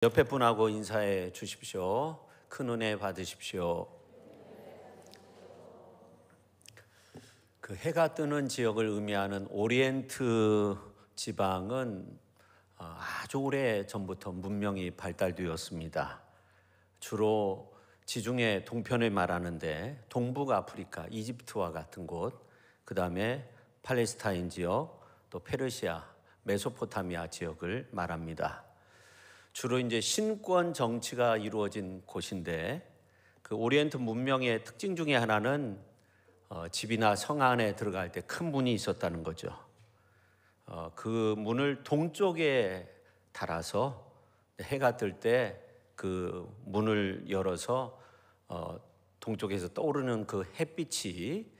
옆에 분하고 인사해 주십시오. 큰 은혜 받으십시오. 그 해가 뜨는 지역을 의미하는 오리엔트 지방은 아주 오래 전부터 문명이 발달되었습니다. 주로 지중해 동편을 말하는데 동북 아프리카, 이집트와 같은 곳, 그 다음에 팔레스타인 지역, 또 페르시아, 메소포타미아 지역을 말합니다. 주로 이제 신권 정치가 이루어진 곳인데, 그 오리엔트 문명의 특징 중에 하나는 집이나 성 안에 들어갈 때 큰 문이 있었다는 거죠. 그 문을 동쪽에 달아서 해가 뜰 때 그 문을 열어서 동쪽에서 떠오르는 그 햇빛이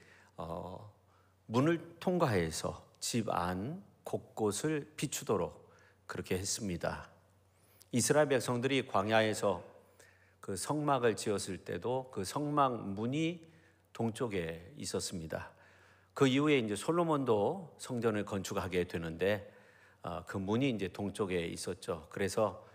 문을 통과해서 집 안 곳곳을 비추도록 그렇게 했습니다. 이스라엘 백성들이 광야에서 그 성막을 지었을 때도 그 성막 문이 동쪽에 있었습니다. 그 이후에 이제 솔로몬도 성전을 건축하게 되는데 그 문이 이제 동쪽에 있었죠. 그래서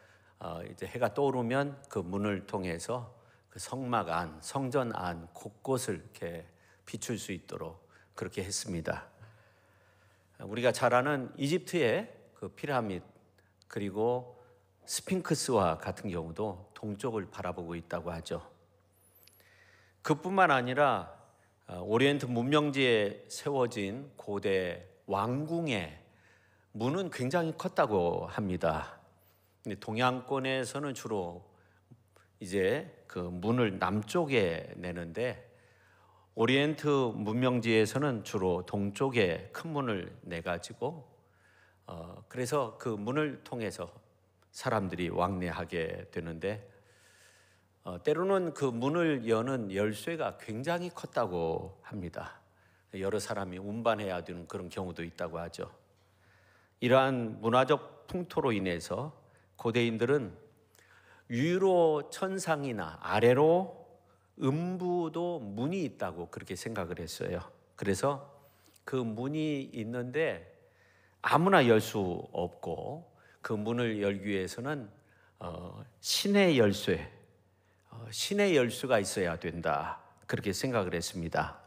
이제 해가 떠오르면 그 문을 통해서 그 성막 안, 성전 안 곳곳을 이렇게 비출 수 있도록 그렇게 했습니다. 우리가 잘 아는 이집트의 그 피라미드, 그리고 스핑크스와 같은 경우도 동쪽을 바라보고 있다고 하죠. 그뿐만 아니라 오리엔트 문명지에 세워진 고대 왕궁의 문은 굉장히 컸다고 합니다. 근데 동양권에서는 주로 이제 그 문을 남쪽에 내는데, 오리엔트 문명지에서는 주로 동쪽에 큰 문을 내가지고 그래서 그 문을 통해서 사람들이 왕래하게 되는데, 때로는 그 문을 여는 열쇠가 굉장히 컸다고 합니다. 여러 사람이 운반해야 되는 그런 경우도 있다고 하죠. 이러한 문화적 풍토로 인해서 고대인들은 위로 천상이나 아래로 음부도 문이 있다고 그렇게 생각을 했어요. 그래서 그 문이 있는데 아무나 열 수 없고, 그 문을 열기 위해서는 신의 열쇠, 신의 열쇠가 있어야 된다, 그렇게 생각을 했습니다.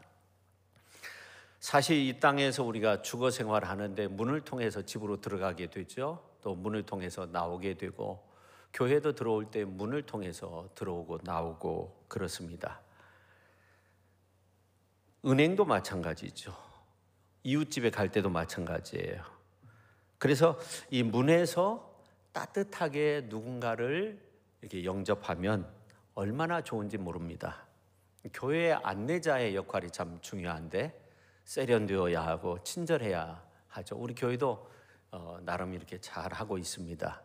사실 이 땅에서 우리가 주거 생활하는데 문을 통해서 집으로 들어가게 되죠. 또 문을 통해서 나오게 되고, 교회도 들어올 때 문을 통해서 들어오고 나오고 그렇습니다. 은행도 마찬가지죠. 이웃집에 갈 때도 마찬가지예요. 그래서 이 문에서 따뜻하게 누군가를 이렇게 영접하면 얼마나 좋은지 모릅니다. 교회의 안내자의 역할이 참 중요한데, 세련되어야 하고 친절해야 하죠. 우리 교회도 나름 이렇게 잘 하고 있습니다.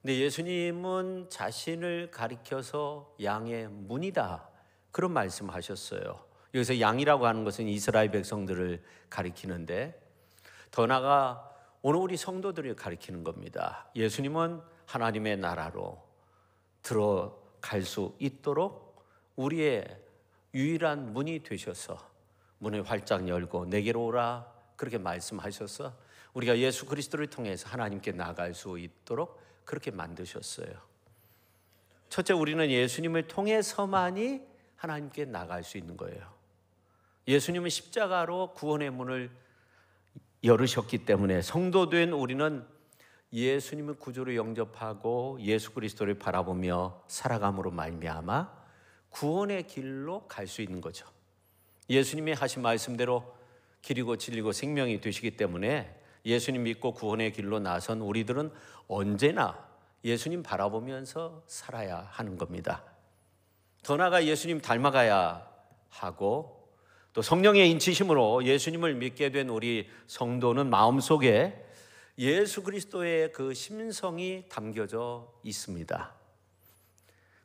근데 예수님은 자신을 가리켜서 양의 문이다, 그런 말씀하셨어요. 여기서 양이라고 하는 것은 이스라엘 백성들을 가리키는데, 더 나아가 오늘 우리 성도들을 가리키는 겁니다. 예수님은 하나님의 나라로 들어갈 수 있도록 우리의 유일한 문이 되셔서 문을 활짝 열고 내게로 오라, 그렇게 말씀하셔서 우리가 예수 그리스도를 통해서 하나님께 나아갈 수 있도록 그렇게 만드셨어요. 첫째, 우리는 예수님을 통해서만이 하나님께 나아갈 수 있는 거예요. 예수님은 십자가로 구원의 문을 열으셨기 때문에 성도된 우리는 예수님을 구주로 영접하고 예수 그리스도를 바라보며 살아감으로 말미암아 구원의 길로 갈 수 있는 거죠. 예수님이 하신 말씀대로 길이고 진리고 생명이 되시기 때문에 예수님 믿고 구원의 길로 나선 우리들은 언제나 예수님 바라보면서 살아야 하는 겁니다. 더 나아가 예수님 닮아가야 하고, 또 성령의 인치심으로 예수님을 믿게 된 우리 성도는 마음속에 예수 그리스도의 그 심성이 담겨져 있습니다.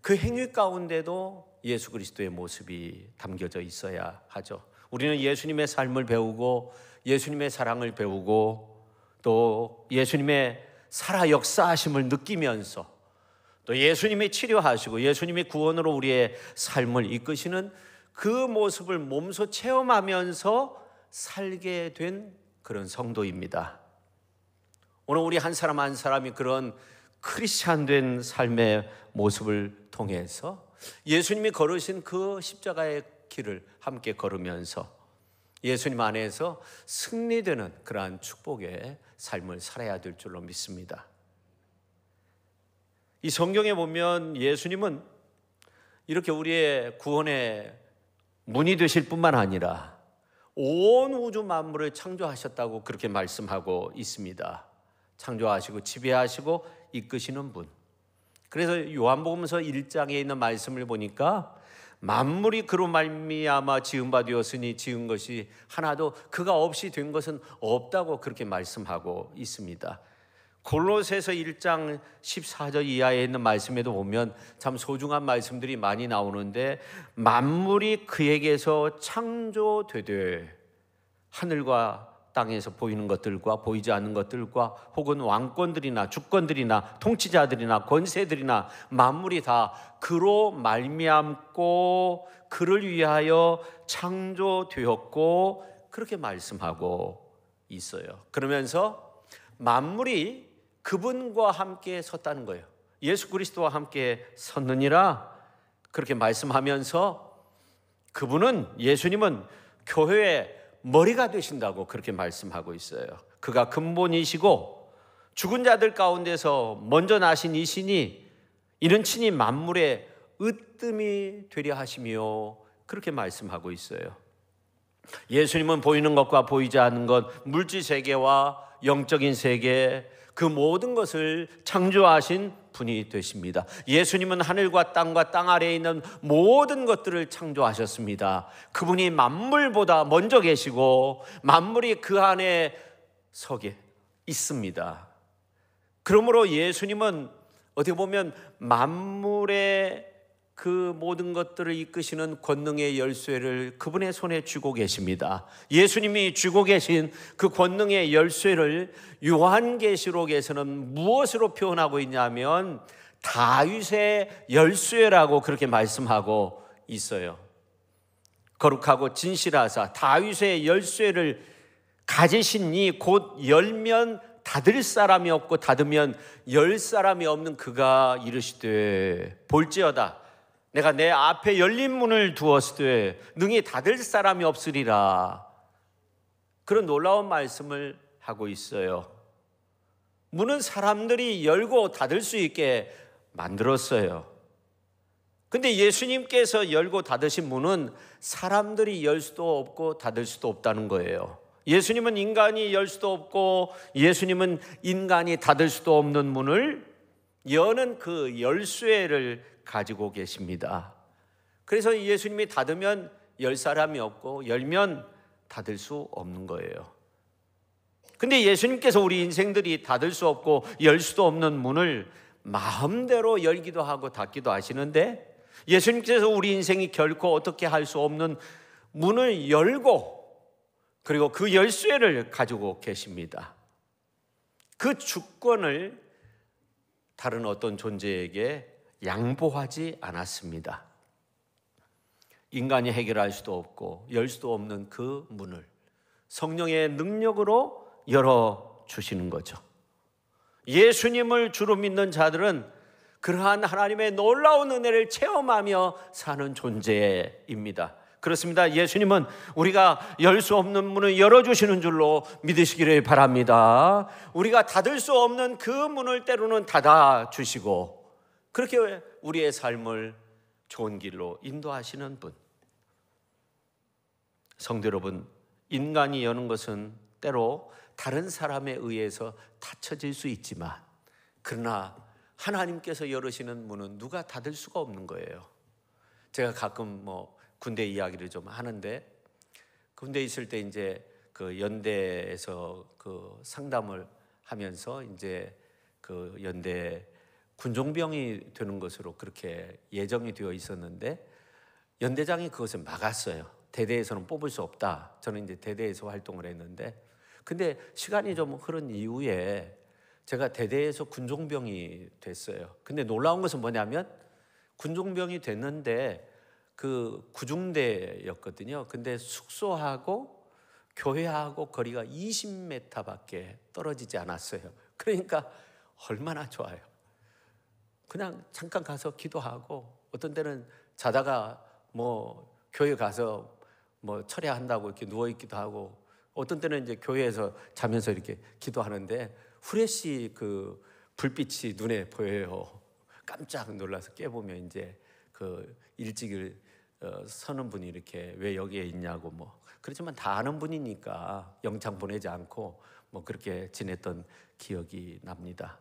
그 행위 가운데도 예수 그리스도의 모습이 담겨져 있어야 하죠. 우리는 예수님의 삶을 배우고 예수님의 사랑을 배우고 또 예수님의 살아 역사하심을 느끼면서 또 예수님이 치료하시고 예수님이 구원으로 우리의 삶을 이끄시는 그 모습을 몸소 체험하면서 살게 된 그런 성도입니다. 오늘 우리 한 사람 한 사람이 그런 크리스찬 된 삶의 모습을 통해서 예수님이 걸으신 그 십자가의 길을 함께 걸으면서 예수님 안에서 승리되는 그러한 축복의 삶을 살아야 될 줄로 믿습니다. 이 성경에 보면 예수님은 이렇게 우리의 구원의 문이 되실 뿐만 아니라 온 우주 만물을 창조하셨다고 그렇게 말씀하고 있습니다. 창조하시고 지배하시고 이끄시는 분. 그래서 요한복음서 1장에 있는 말씀을 보니까 만물이 그로 말미암아 지은 바 되었으니 지은 것이 하나도 그가 없이 된 것은 없다고 그렇게 말씀하고 있습니다. 골로새서 1장 14절 이하에 있는 말씀에도 보면 참 소중한 말씀들이 많이 나오는데, 만물이 그에게서 창조되되 하늘과 땅에서 보이는 것들과 보이지 않는 것들과 혹은 왕권들이나 주권들이나 통치자들이나 권세들이나 만물이 다 그로 말미암고 그를 위하여 창조되었고 그렇게 말씀하고 있어요. 그러면서 만물이 그분과 함께 섰다는 거예요. 예수 그리스도와 함께 섰느니라 그렇게 말씀하면서 그분은, 예수님은 교회의 머리가 되신다고 그렇게 말씀하고 있어요. 그가 근본이시고 죽은 자들 가운데서 먼저 나신 이시니 이는 친히 만물의 으뜸이 되려 하시며 그렇게 말씀하고 있어요. 예수님은 보이는 것과 보이지 않는 것, 물질 세계와 영적인 세계, 그 모든 것을 창조하신 분이 되십니다. 예수님은 하늘과 땅과 땅 아래에 있는 모든 것들을 창조하셨습니다. 그분이 만물보다 먼저 계시고 만물이 그 안에 서게 있습니다. 그러므로 예수님은 어떻게 보면 만물의 그 모든 것들을 이끄시는 권능의 열쇠를 그분의 손에 쥐고 계십니다. 예수님이 쥐고 계신 그 권능의 열쇠를 요한계시록에서는 무엇으로 표현하고 있냐면 다윗의 열쇠라고 그렇게 말씀하고 있어요. 거룩하고 진실하사 다윗의 열쇠를 가지신 이 곧 열면 닫을 사람이 없고 닫으면 열 사람이 없는 그가 이르시되 볼지어다 내가 내 앞에 열린 문을 두었으되 능히 닫을 사람이 없으리라. 그런 놀라운 말씀을 하고 있어요. 문은 사람들이 열고 닫을 수 있게 만들었어요. 근데 예수님께서 열고 닫으신 문은 사람들이 열 수도 없고 닫을 수도 없다는 거예요. 예수님은 인간이 열 수도 없고 예수님은 인간이 닫을 수도 없는 문을 여는 그 열쇠를 가지고 계십니다. 그래서 예수님이 닫으면 열 사람이 없고 열면 닫을 수 없는 거예요. 근데 예수님께서 우리 인생들이 닫을 수 없고 열 수도 없는 문을 마음대로 열기도 하고 닫기도 하시는데, 예수님께서 우리 인생이 결코 어떻게 할 수 없는 문을 열고 그리고 그 열쇠를 가지고 계십니다. 그 주권을 다른 어떤 존재에게 양보하지 않았습니다. 인간이 해결할 수도 없고 열 수도 없는 그 문을 성령의 능력으로 열어주시는 거죠. 예수님을 주로 믿는 자들은 그러한 하나님의 놀라운 은혜를 체험하며 사는 존재입니다. 그렇습니다. 예수님은 우리가 열 수 없는 문을 열어주시는 줄로 믿으시기를 바랍니다. 우리가 닫을 수 없는 그 문을 때로는 닫아주시고 그렇게 우리의 삶을 좋은 길로 인도하시는 분. 성도 여러분, 인간이 여는 것은 때로 다른 사람에 의해서 닫혀질 수 있지만, 그러나 하나님께서 열으시는 문은 누가 닫을 수가 없는 거예요. 제가 가끔 군대 이야기를 좀 하는데, 군대 있을 때 이제 그 연대에서 그 상담을 하면서 이제 그 연대 군종병이 되는 것으로 그렇게 예정이 되어 있었는데 연대장이 그것을 막았어요. 대대에서는 뽑을 수 없다. 저는 이제 대대에서 활동을 했는데, 근데 시간이 좀 흐른 이후에 제가 대대에서 군종병이 됐어요. 근데 놀라운 것은 뭐냐면 군종병이 됐는데 그 구중대였거든요. 근데 숙소하고 교회하고 거리가 20m밖에 떨어지지 않았어요. 그러니까 얼마나 좋아요. 그냥 잠깐 가서 기도하고, 어떤 때는 자다가 뭐 교회 가서 뭐 철야한다고 이렇게 누워있기도 하고, 어떤 때는 이제 교회에서 자면서 이렇게 기도하는데 후레쉬 그 불빛이 눈에 보여요. 깜짝 놀라서 깨보면 이제 그 일찍 서는 분이 이렇게 왜 여기에 있냐고, 뭐 그렇지만 다 아는 분이니까 영창 보내지 않고 뭐 그렇게 지냈던 기억이 납니다.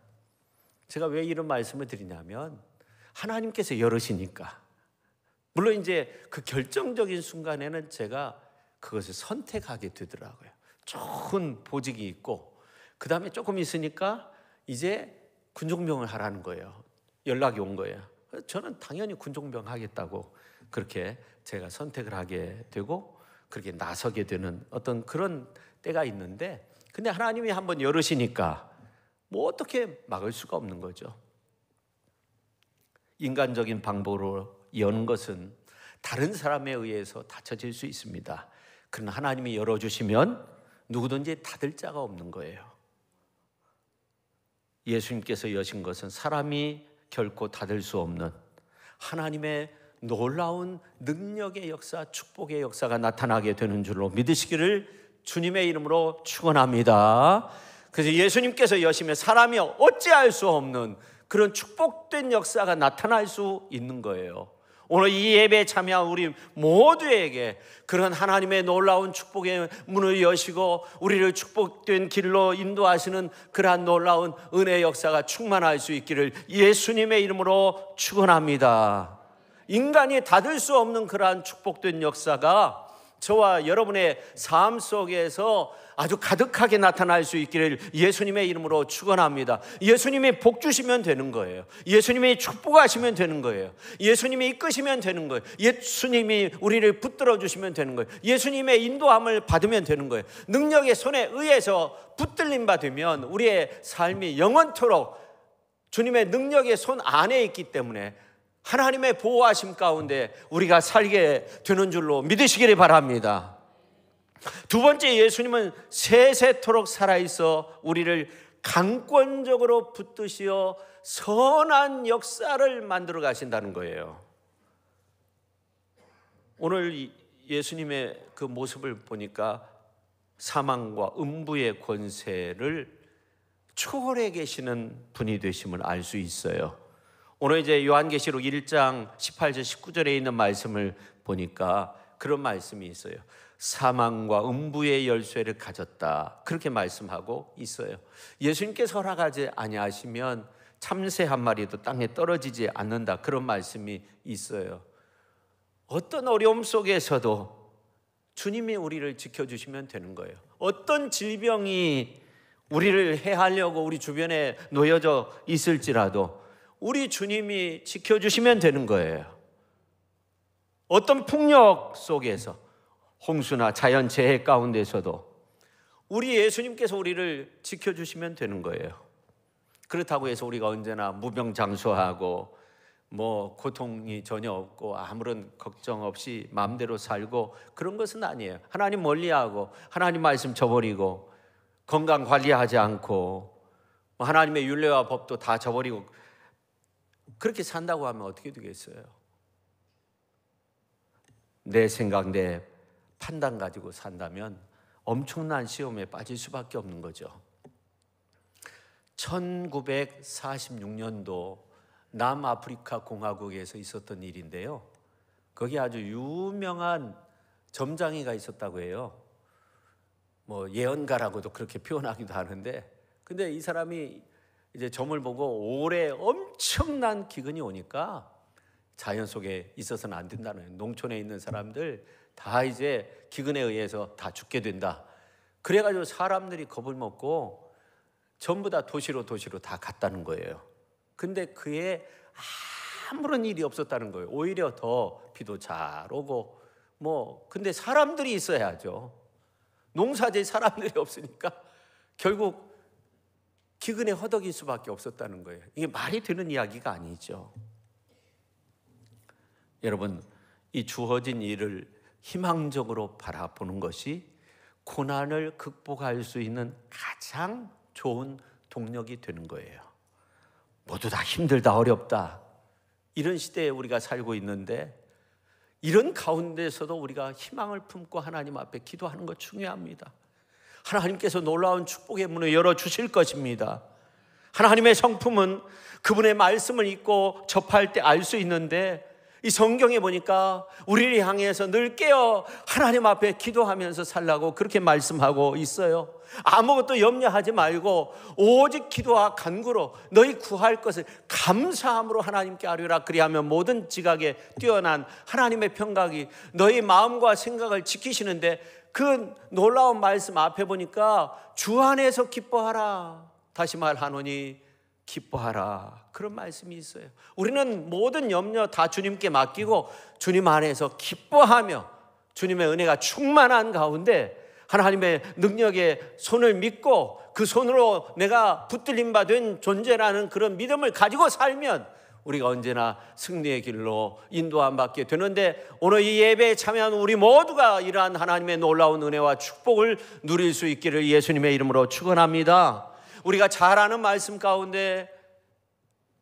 제가 왜 이런 말씀을 드리냐면, 하나님께서 열으시니까. 물론 이제 그 결정적인 순간에는 제가 그것을 선택하게 되더라고요. 좋은 보직이 있고, 그 다음에 조금 있으니까 이제 군종병을 하라는 거예요. 연락이 온 거예요. 저는 당연히 군종병 하겠다고 그렇게 제가 선택을 하게 되고 그렇게 나서게 되는 어떤 그런 때가 있는데, 근데 하나님이 한번 열으시니까 뭐 어떻게 막을 수가 없는 거죠. 인간적인 방법으로 여는 것은 다른 사람에 의해서 닫혀질 수 있습니다. 그러나 하나님이 열어주시면 누구든지 닫을 자가 없는 거예요. 예수님께서 여신 것은 사람이 결코 닫을 수 없는 하나님의 놀라운 능력의 역사, 축복의 역사가 나타나게 되는 줄로 믿으시기를 주님의 이름으로 축원합니다. 그래서 예수님께서 여시면 사람이 어찌할 수 없는 그런 축복된 역사가 나타날 수 있는 거예요. 오늘 이 예배에 참여한 우리 모두에게 그런 하나님의 놀라운 축복의 문을 여시고 우리를 축복된 길로 인도하시는 그러한 놀라운 은혜의 역사가 충만할 수 있기를 예수님의 이름으로 축원합니다. 인간이 닫을 수 없는 그러한 축복된 역사가 저와 여러분의 삶 속에서 아주 가득하게 나타날 수 있기를 예수님의 이름으로 축원합니다. 예수님이 복 주시면 되는 거예요. 예수님이 축복하시면 되는 거예요. 예수님이 이끄시면 되는 거예요. 예수님이 우리를 붙들어 주시면 되는 거예요. 예수님의 인도함을 받으면 되는 거예요. 능력의 손에 의해서 붙들림 받으면 우리의 삶이 영원토록 주님의 능력의 손 안에 있기 때문에 하나님의 보호하심 가운데 우리가 살게 되는 줄로 믿으시기를 바랍니다. 두 번째, 예수님은 세세토록 살아있어 우리를 강권적으로 붙드시어 선한 역사를 만들어 가신다는 거예요. 오늘 예수님의 그 모습을 보니까 사망과 음부의 권세를 초월해 계시는 분이 되심을 알 수 있어요. 오늘 이제 요한계시록 1장 18절 19절에 있는 말씀을 보니까 그런 말씀이 있어요. 사망과 음부의 열쇠를 가졌다, 그렇게 말씀하고 있어요. 예수님께서 허락하지 아니하시면 참새 한 마리도 땅에 떨어지지 않는다, 그런 말씀이 있어요. 어떤 어려움 속에서도 주님이 우리를 지켜주시면 되는 거예요. 어떤 질병이 우리를 해하려고 우리 주변에 놓여져 있을지라도 우리 주님이 지켜주시면 되는 거예요. 어떤 폭력 속에서, 홍수나 자연재해 가운데서도 우리 예수님께서 우리를 지켜주시면 되는 거예요. 그렇다고 해서 우리가 언제나 무병장수하고 뭐 고통이 전혀 없고 아무런 걱정 없이 마음대로 살고 그런 것은 아니에요. 하나님 멀리하고 하나님 말씀 저버리고 건강 관리하지 않고 하나님의 율례와 법도 다 저버리고 그렇게 산다고 하면 어떻게 되겠어요? 내 생각, 내 판단 가지고 산다면 엄청난 시험에 빠질 수밖에 없는 거죠. 1946년도 남아프리카 공화국에서 있었던 일인데요. 거기 아주 유명한 점장이가 있었다고 해요. 뭐 예언가라고도 그렇게 표현하기도 하는데, 근데 이 사람이 이제 점을 보고 올해 엄청난 기근이 오니까 자연 속에 있어서는 안 된다는 거예요. 농촌에 있는 사람들 다 이제 기근에 의해서 다 죽게 된다. 그래가지고 사람들이 겁을 먹고 전부 다 도시로 다 갔다는 거예요. 근데 그에 아무런 일이 없었다는 거예요. 오히려 더 비도 잘 오고 근데 사람들이 있어야죠. 농사지을 사람들이 없으니까 결국 기근에 허덕일 수밖에 없었다는 거예요. 이게 말이 되는 이야기가 아니죠. 여러분, 이 주어진 일을 희망적으로 바라보는 것이 고난을 극복할 수 있는 가장 좋은 동력이 되는 거예요. 모두 다 힘들다, 어렵다, 이런 시대에 우리가 살고 있는데, 이런 가운데서도 우리가 희망을 품고 하나님 앞에 기도하는 것 중요합니다. 하나님께서 놀라운 축복의 문을 열어주실 것입니다. 하나님의 성품은 그분의 말씀을 읽고 접할 때 알 수 있는데, 이 성경에 보니까 우리를 향해서 늘 깨어 하나님 앞에 기도하면서 살라고 그렇게 말씀하고 있어요. 아무것도 염려하지 말고 오직 기도와 간구로 너희 구할 것을 감사함으로 하나님께 아뢰라. 그리하면 모든 지각에 뛰어난 하나님의 평강이 너희 마음과 생각을 지키시는데, 그 놀라운 말씀 앞에 보니까 주 안에서 기뻐하라. 다시 말하노니 기뻐하라. 그런 말씀이 있어요. 우리는 모든 염려 다 주님께 맡기고 주님 안에서 기뻐하며 주님의 은혜가 충만한 가운데 하나님의 능력의 손을 믿고 그 손으로 내가 붙들림 바 된 존재라는 그런 믿음을 가지고 살면 우리가 언제나 승리의 길로 인도함 받게 되는데, 오늘 이 예배에 참여한 우리 모두가 이러한 하나님의 놀라운 은혜와 축복을 누릴 수 있기를 예수님의 이름으로 축원합니다. 우리가 잘 아는 말씀 가운데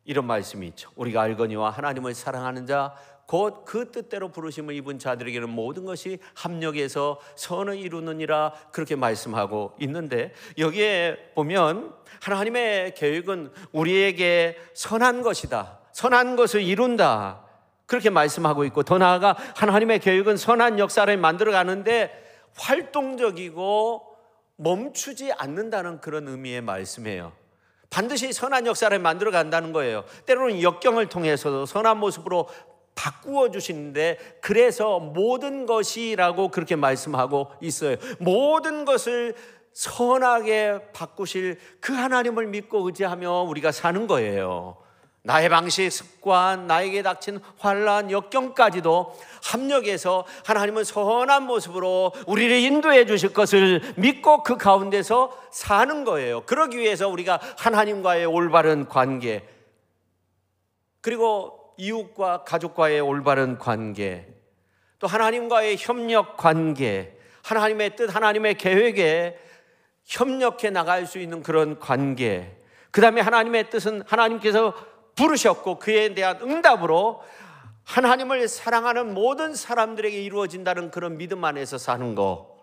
이런 말씀이 있죠. 우리가 알거니와 하나님을 사랑하는 자 곧 그 뜻대로 부르심을 입은 자들에게는 모든 것이 합력해서 선을 이루느니라, 그렇게 말씀하고 있는데, 여기에 보면 하나님의 계획은 우리에게 선한 것이다, 선한 것을 이룬다, 그렇게 말씀하고 있고, 더 나아가 하나님의 계획은 선한 역사를 만들어가는데 활동적이고 멈추지 않는다는 그런 의미의 말씀이에요. 반드시 선한 역사를 만들어 간다는 거예요. 때로는 역경을 통해서도 선한 모습으로 바꾸어 주시는데, 그래서 모든 것이라고 그렇게 말씀하고 있어요. 모든 것을 선하게 바꾸실 그 하나님을 믿고 의지하며 우리가 사는 거예요. 나의 방식, 습관, 나에게 닥친 환난, 역경까지도 합력해서 하나님은 선한 모습으로 우리를 인도해 주실 것을 믿고 그 가운데서 사는 거예요. 그러기 위해서 우리가 하나님과의 올바른 관계, 그리고 이웃과 가족과의 올바른 관계, 또 하나님과의 협력 관계, 하나님의 뜻, 하나님의 계획에 협력해 나갈 수 있는 그런 관계, 그 다음에 하나님의 뜻은 하나님께서 부르셨고 그에 대한 응답으로 하나님을 사랑하는 모든 사람들에게 이루어진다는 그런 믿음 안에서 사는 거,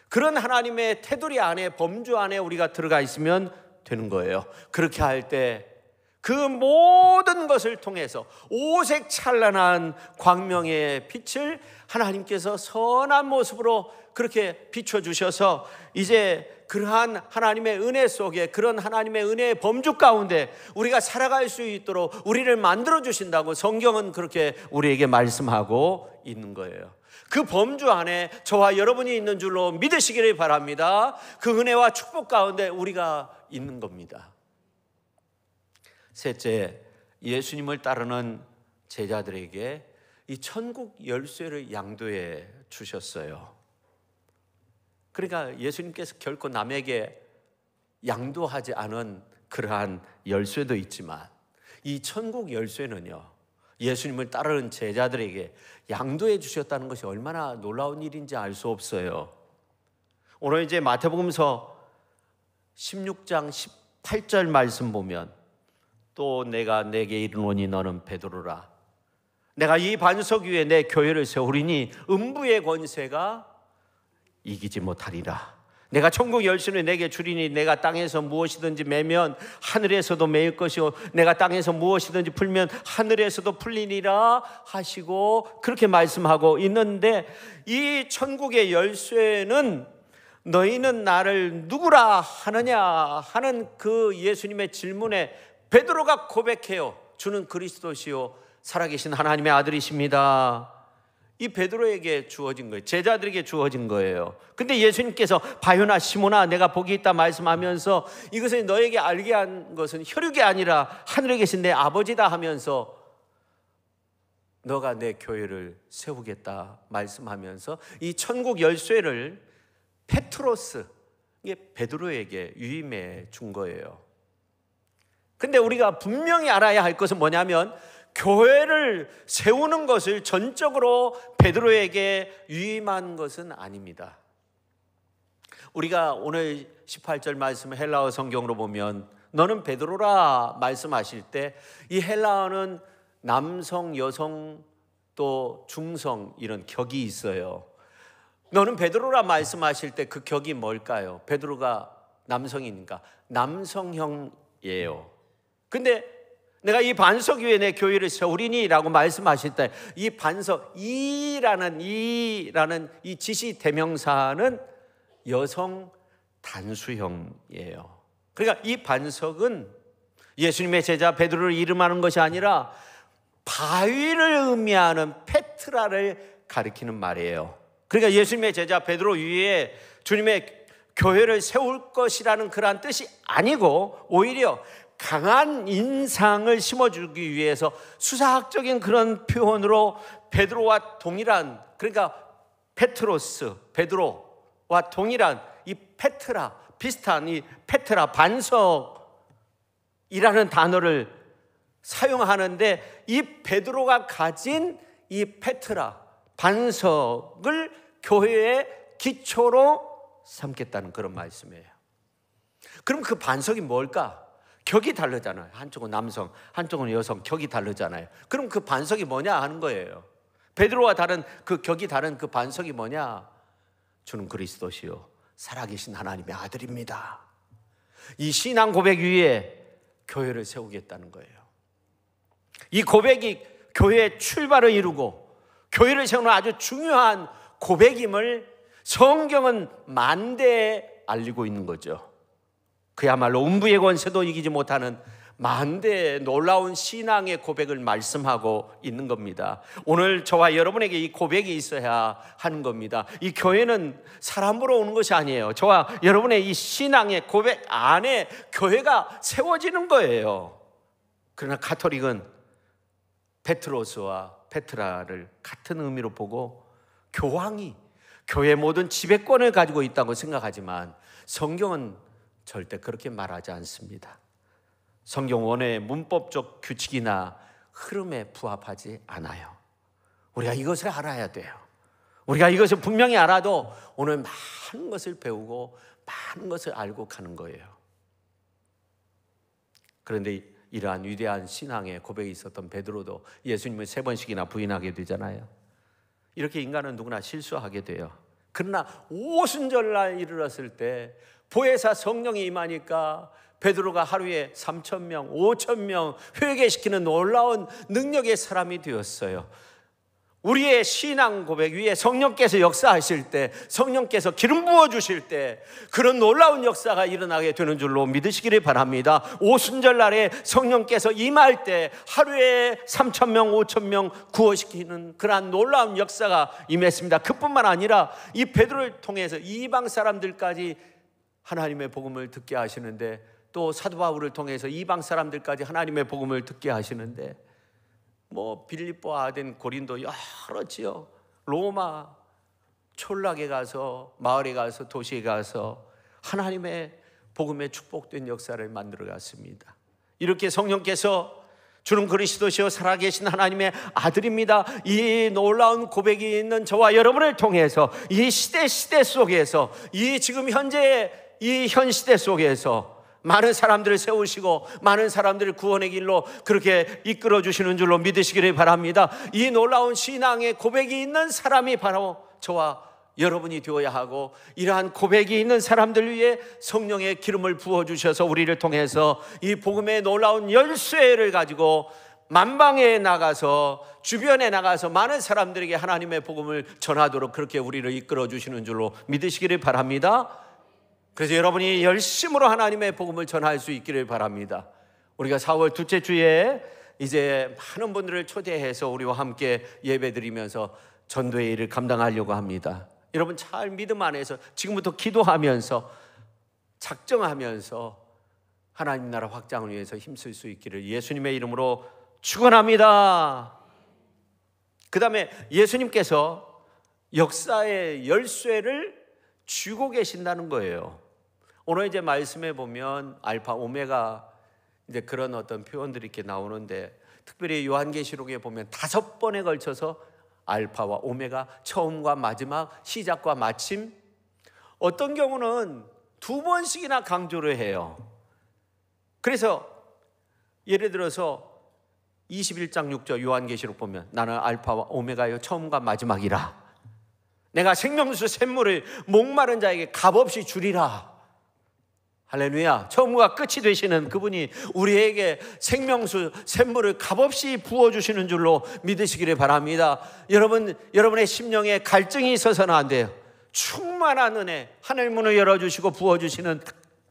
그런 하나님의 테두리 안에, 범주 안에 우리가 들어가 있으면 되는 거예요. 그렇게 할 때 그 모든 것을 통해서 오색 찬란한 광명의 빛을 하나님께서 선한 모습으로 그렇게 비춰주셔서 이제 그러한 하나님의 은혜 속에, 그런 하나님의 은혜의 범주 가운데 우리가 살아갈 수 있도록 우리를 만들어 주신다고 성경은 그렇게 우리에게 말씀하고 있는 거예요. 그 범주 안에 저와 여러분이 있는 줄로 믿으시기를 바랍니다. 그 은혜와 축복 가운데 우리가 있는 겁니다. 셋째, 예수님을 따르는 제자들에게 이 천국 열쇠를 양도해 주셨어요. 그러니까 예수님께서 결코 남에게 양도하지 않은 그러한 열쇠도 있지만, 이 천국 열쇠는요, 예수님을 따르는 제자들에게 양도해 주셨다는 것이 얼마나 놀라운 일인지 알 수 없어요. 오늘 이제 마태복음서 16장 18절 말씀 보면, 또 내가 내게 이르노니 너는 베드로라. 내가 이 반석 위에 내 교회를 세우리니 음부의 권세가 이기지 못하리라. 내가 천국 열쇠를 내게 주리니 내가 땅에서 무엇이든지 매면 하늘에서도 매일 것이요 내가 땅에서 무엇이든지 풀면 하늘에서도 풀리니라 하시고 그렇게 말씀하고 있는데, 이 천국의 열쇠는 너희는 나를 누구라 하느냐 하는 그 예수님의 질문에 베드로가 고백해요. 주는 그리스도시요 살아계신 하나님의 아들이십니다. 이 베드로에게 주어진 거예요. 제자들에게 주어진 거예요. 근데 예수님께서 바요나 시몬아 내가 복이 있다 말씀하면서 이것을 너에게 알게 한 것은 혈육이 아니라 하늘에 계신 내 아버지다 하면서 너가 내 교회를 세우겠다 말씀하면서 이 천국 열쇠를 페트로스, 이게 베드로에게 위임해 준 거예요. 근데 우리가 분명히 알아야 할 것은 뭐냐면, 교회를 세우는 것을 전적으로 베드로에게 위임한 것은 아닙니다. 우리가 오늘 18절 말씀 헬라어 성경으로 보면 너는 베드로라 말씀하실 때 이 헬라어는 남성, 여성, 또 중성 이런 격이 있어요. 너는 베드로라 말씀하실 때 그 격이 뭘까요? 베드로가 남성이니까 남성형이에요. 근데 내가 이 반석 위에 내 교회를 세우리니라고 말씀하실 때 이 반석, 이라는 이 지시 대명사는 여성 단수형이에요. 그러니까 이 반석은 예수님의 제자 베드로를 이름하는 것이 아니라 바위를 의미하는 페트라를 가리키는 말이에요. 그러니까 예수님의 제자 베드로 위에 주님의 교회를 세울 것이라는 그러한 뜻이 아니고 오히려 강한 인상을 심어주기 위해서 수사학적인 그런 표현으로 베드로와 동일한, 그러니까 페트로스, 베드로와 동일한 이 페트라, 비슷한 이 페트라, 반석이라는 단어를 사용하는데 이 베드로가 가진 이 페트라, 반석을 교회의 기초로 삼겠다는 그런 말씀이에요. 그럼 그 반석이 뭘까? 격이 다르잖아요. 한쪽은 남성, 한쪽은 여성, 격이 다르잖아요. 그럼 그 반석이 뭐냐 하는 거예요. 베드로와 다른 그 격이 다른 그 반석이 뭐냐? 주는 그리스도시요 살아계신 하나님의 아들입니다. 이 신앙 고백 위에 교회를 세우겠다는 거예요. 이 고백이 교회의 출발을 이루고 교회를 세우는 아주 중요한 고백임을 성경은 만대에 알리고 있는 거죠. 그야말로 음부의 권세도 이기지 못하는 만대의 놀라운 신앙의 고백을 말씀하고 있는 겁니다. 오늘 저와 여러분에게 이 고백이 있어야 하는 겁니다. 이 교회는 사람으로 오는 것이 아니에요. 저와 여러분의 이 신앙의 고백 안에 교회가 세워지는 거예요. 그러나 가톨릭은 페트로스와 페트라를 같은 의미로 보고 교황이 교회 모든 지배권을 가지고 있다고 생각하지만 성경은 절대 그렇게 말하지 않습니다. 성경 원어의 문법적 규칙이나 흐름에 부합하지 않아요. 우리가 이것을 알아야 돼요. 우리가 이것을 분명히 알아도 오늘 많은 것을 배우고 많은 것을 알고 가는 거예요. 그런데 이러한 위대한 신앙의 고백이 있었던 베드로도 예수님을 3번씩이나 부인하게 되잖아요. 이렇게 인간은 누구나 실수하게 돼요. 그러나 오순절날 이르렀을 때 보혜사 성령이 임하니까 베드로가 하루에 3,000명, 5,000명 회개시키는 놀라운 능력의 사람이 되었어요. 우리의 신앙 고백 위에 성령께서 역사하실 때, 성령께서 기름 부어주실 때 그런 놀라운 역사가 일어나게 되는 줄로 믿으시기를 바랍니다. 오순절날에 성령께서 임할 때 하루에 3,000명, 5,000명 구원시키는 그러한 놀라운 역사가 임했습니다. 그뿐만 아니라 이 베드로를 통해서 이방 사람들까지 하나님의 복음을 듣게 하시는데, 또 사도 바울을 통해서 이방 사람들까지 하나님의 복음을 듣게 하시는데, 뭐 빌립보, 아덴, 고린도 여러 지역, 로마 촌락에 가서, 마을에 가서, 도시에 가서 하나님의 복음에 축복된 역사를 만들어 갔습니다. 이렇게 성령께서 주는 그리스도시요 살아계신 하나님의 아들입니다, 이 놀라운 고백이 있는 저와 여러분을 통해서 이 시대 속에서, 이 지금 현재 이 현 시대 속에서 많은 사람들을 세우시고 많은 사람들을 구원의 길로 그렇게 이끌어 주시는 줄로 믿으시기를 바랍니다. 이 놀라운 신앙의 고백이 있는 사람이 바로 저와 여러분이 되어야 하고, 이러한 고백이 있는 사람들 위해 성령의 기름을 부어주셔서 우리를 통해서 이 복음의 놀라운 열쇠를 가지고 만방에 나가서, 주변에 나가서 많은 사람들에게 하나님의 복음을 전하도록 그렇게 우리를 이끌어 주시는 줄로 믿으시기를 바랍니다. 그래서 여러분이 열심으로 하나님의 복음을 전할 수 있기를 바랍니다. 우리가 4월 둘째 주에 이제 많은 분들을 초대해서 우리와 함께 예배드리면서 전도의 일을 감당하려고 합니다. 여러분 잘 믿음 안에서 지금부터 기도하면서 작정하면서 하나님 나라 확장을 위해서 힘쓸 수 있기를 예수님의 이름으로 축원합니다. 그 다음에 예수님께서 역사의 열쇠를 쥐고 계신다는 거예요. 오늘 이제 말씀해 보면 알파 오메가 이제 그런 어떤 표현들이 이렇게 나오는데, 특별히 요한계시록에 보면 5번에 걸쳐서 알파와 오메가, 처음과 마지막, 시작과 마침, 어떤 경우는 2번씩이나 강조를 해요. 그래서 예를 들어서 21장 6절 요한계시록 보면 나는 알파와 오메가요 처음과 마지막이라. 내가 생명수 샘물을 목마른 자에게 값없이 주리라. 할렐루야. 처음과 끝이 되시는 그분이 우리에게 생명수 샘물을 값없이 부어주시는 줄로 믿으시기를 바랍니다. 여러분의 심령에 갈증이 있어서는 안 돼요. 충만한 은혜, 하늘문을 열어주시고 부어주시는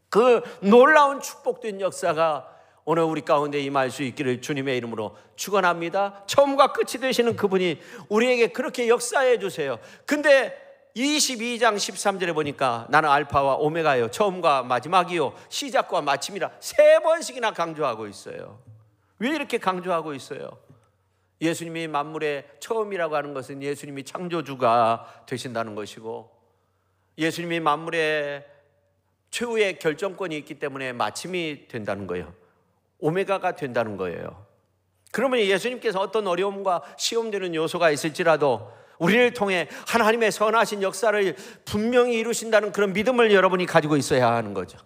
그 놀라운 축복된 역사가 오늘 우리 가운데 임할 수 있기를 주님의 이름으로 축원합니다. 처음과 끝이 되시는 그분이 우리에게 그렇게 역사해 주세요. 근데 22장 13절에 보니까 나는 알파와 오메가요 처음과 마지막이요 시작과 마침이라 3번씩이나 강조하고 있어요. 왜 이렇게 강조하고 있어요? 예수님이 만물의 처음이라고 하는 것은 예수님이 창조주가 되신다는 것이고, 예수님이 만물의 최후의 결정권이 있기 때문에 마침이 된다는 거예요. 오메가가 된다는 거예요. 그러면 예수님께서 어떤 어려움과 시험되는 요소가 있을지라도 우리를 통해 하나님의 선하신 역사를 분명히 이루신다는 그런 믿음을 여러분이 가지고 있어야 하는 거죠.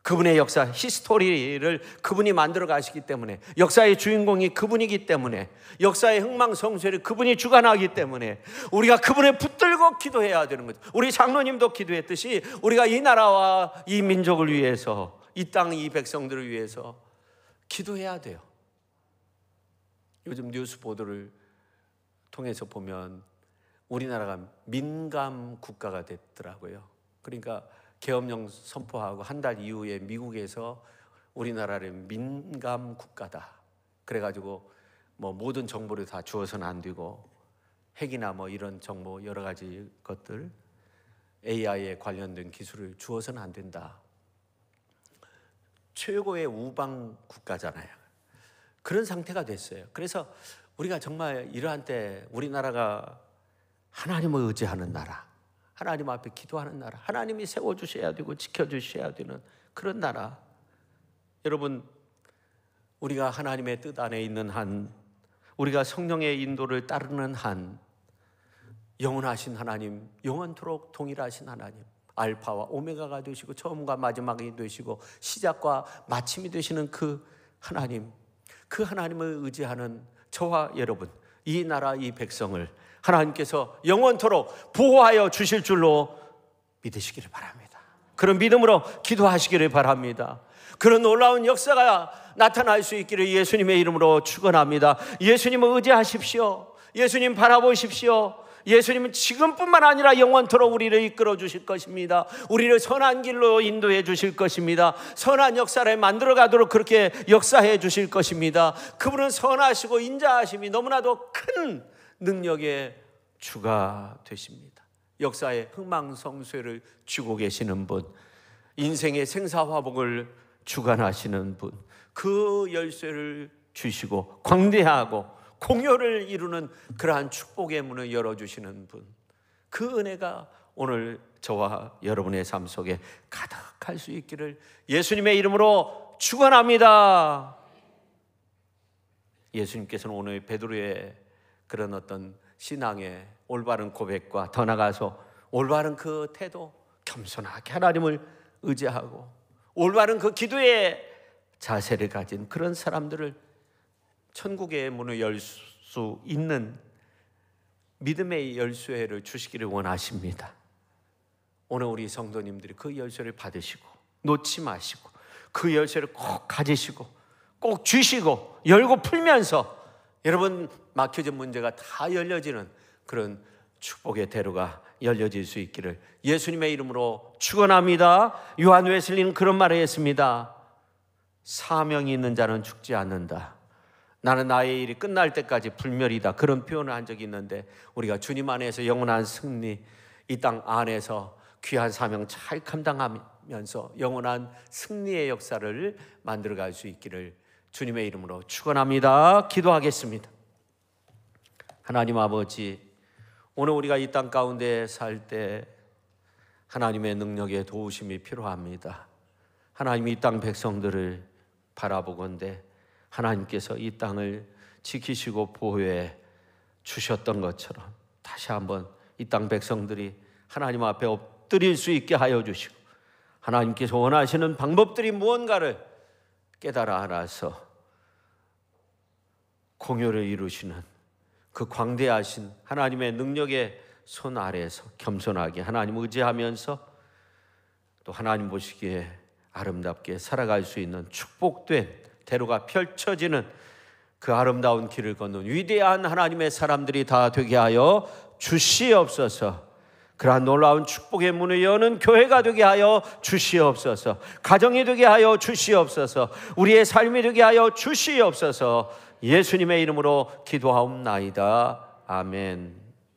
그분의 역사, 히스토리를 그분이 만들어 가시기 때문에, 역사의 주인공이 그분이기 때문에, 역사의 흥망성쇠를 그분이 주관하기 때문에 우리가 그분을 붙들고 기도해야 되는 거죠. 우리 장로님도 기도했듯이 우리가 이 나라와 이 민족을 위해서, 이 땅, 이 백성들을 위해서 기도해야 돼요. 요즘 뉴스 보도를 통해서 보면 우리나라가 민감 국가가 됐더라고요. 그러니까 계엄령 선포하고 한 달 이후에 미국에서 우리나라를 민감 국가다, 그래가지고 뭐 모든 정보를 다 주어서는 안 되고 핵이나 뭐 이런 정보 여러 가지 것들, AI에 관련된 기술을 주어서는 안 된다. 최고의 우방 국가잖아요. 그런 상태가 됐어요. 그래서 우리가 정말 이러한 때 우리나라가 하나님을 의지하는 나라, 하나님 앞에 기도하는 나라, 하나님이 세워주셔야 되고 지켜주셔야 되는 그런 나라. 여러분, 우리가 하나님의 뜻 안에 있는 한, 우리가 성령의 인도를 따르는 한, 영원하신 하나님, 영원토록 동일하신 하나님, 알파와 오메가가 되시고 처음과 마지막이 되시고 시작과 마침이 되시는 그 하나님, 그 하나님을 의지하는 저와 여러분, 이 나라, 이 백성을 하나님께서 영원토록 보호하여 주실 줄로 믿으시기를 바랍니다. 그런 믿음으로 기도하시기를 바랍니다. 그런 놀라운 역사가 나타날 수 있기를 예수님의 이름으로 축원합니다. 예수님을 의지하십시오. 예수님 바라보십시오. 예수님은 지금뿐만 아니라 영원토록 우리를 이끌어 주실 것입니다. 우리를 선한 길로 인도해 주실 것입니다. 선한 역사를 만들어 가도록 그렇게 역사해 주실 것입니다. 그분은 선하시고 인자하심이 너무나도 큰 능력의 주가 되십니다. 역사의 흥망성쇠를 쥐고 계시는 분, 인생의 생사화복을 주관하시는 분, 그 열쇠를 주시고 광대하고 공효를 이루는 그러한 축복의 문을 열어주시는 분, 그 은혜가 오늘 저와 여러분의 삶 속에 가득할 수 있기를 예수님의 이름으로 축원합니다. 예수님께서는 오늘 베드로의 그런 어떤 신앙의 올바른 고백과 더 나아가서 올바른 그 태도, 겸손하게 하나님을 의지하고 올바른 그 기도의 자세를 가진 그런 사람들을 천국의 문을 열 수 있는 믿음의 열쇠를 주시기를 원하십니다. 오늘 우리 성도님들이 그 열쇠를 받으시고 놓지 마시고 그 열쇠를 꼭 가지시고 꼭 주시고 열고 풀면서 여러분 막혀진 문제가 다 열려지는 그런 축복의 대로가 열려질 수 있기를 예수님의 이름으로 축원합니다. 요한 웨슬리는 그런 말을 했습니다. 사명이 있는 자는 죽지 않는다. 나는 나의 일이 끝날 때까지 불멸이다. 그런 표현을 한 적이 있는데 우리가 주님 안에서 영원한 승리, 이 땅 안에서 귀한 사명 잘 감당하면서 영원한 승리의 역사를 만들어갈 수 있기를 주님의 이름으로 축원합니다. 기도하겠습니다. 하나님 아버지, 오늘 우리가 이 땅 가운데 살 때 하나님의 능력의 도우심이 필요합니다. 하나님이 이 땅 백성들을 바라보건대 하나님께서 이 땅을 지키시고 보호해 주셨던 것처럼 다시 한번 이 땅 백성들이 하나님 앞에 엎드릴 수 있게 하여 주시고 하나님께서 원하시는 방법들이 무언가를 깨달아 알아서 공효를 이루시는 그 광대하신 하나님의 능력의 손 아래에서 겸손하게 하나님 의지하면서 또 하나님 보시기에 아름답게 살아갈 수 있는 축복된 대로가 펼쳐지는 그 아름다운 길을 걷는 위대한 하나님의 사람들이 다 되게 하여 주시옵소서. 그러한 놀라운 축복의 문을 여는 교회가 되게 하여 주시옵소서. 가정이 되게 하여 주시옵소서. 우리의 삶이 되게 하여 주시옵소서. 예수님의 이름으로 기도하옵나이다. 아멘.